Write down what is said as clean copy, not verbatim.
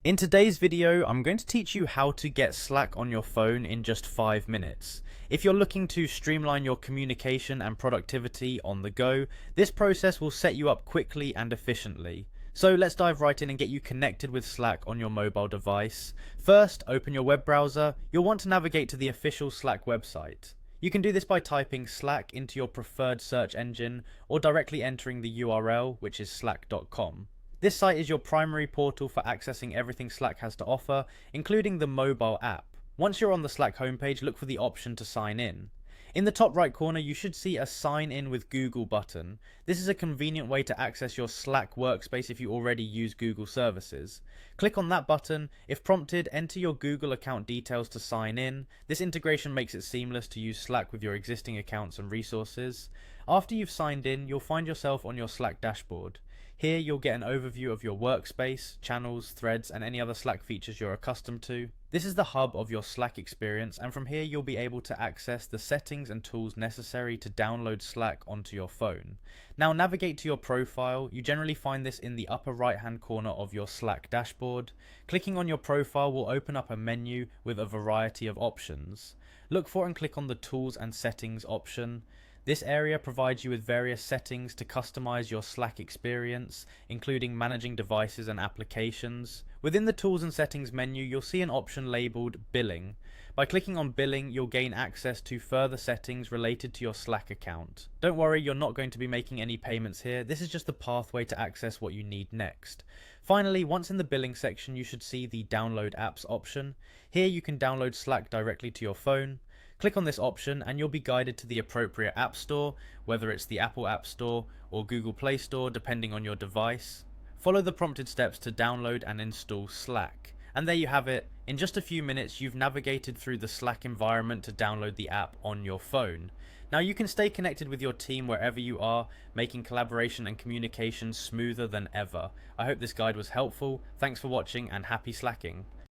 In today's video, I'm going to teach you how to get Slack on your phone in just 5 minutes. If you're looking to streamline your communication and productivity on the go, this process will set you up quickly and efficiently. So let's dive right in and get you connected with Slack on your mobile device. First, open your web browser. You'll want to navigate to the official Slack website. You can do this by typing Slack into your preferred search engine or directly entering the URL, which is slack.com. This site is your primary portal for accessing everything Slack has to offer, including the mobile app. Once you're on the Slack homepage, look for the option to sign in. In the top right corner, you should see a Sign In with Google button. This is a convenient way to access your Slack workspace if you already use Google services. Click on that button. If prompted, enter your Google account details to sign in. This integration makes it seamless to use Slack with your existing accounts and resources. After you've signed in, you'll find yourself on your Slack dashboard. Here you'll get an overview of your workspace, channels, threads, and any other Slack features you're accustomed to. This is the hub of your Slack experience, and from here you'll be able to access the settings and tools necessary to download Slack onto your phone. Now navigate to your profile. You generally find this in the upper right hand corner of your Slack dashboard. Clicking on your profile will open up a menu with a variety of options. Look for and click on the Tools and Settings option. This area provides you with various settings to customize your Slack experience, including managing devices and applications. Within the Tools and Settings menu, you'll see an option labeled Billing. By clicking on Billing, you'll gain access to further settings related to your Slack account. Don't worry, you're not going to be making any payments here. This is just the pathway to access what you need next. Finally, once in the Billing section, you should see the Download Apps option. Here you can download Slack directly to your phone. Click on this option and you'll be guided to the appropriate app store, whether it's the Apple App Store or Google Play Store depending on your device. Follow the prompted steps to download and install Slack. And there you have it. In just a few minutes you've navigated through the Slack environment to download the app on your phone. Now you can stay connected with your team wherever you are, making collaboration and communication smoother than ever. I hope this guide was helpful. Thanks for watching and happy slacking.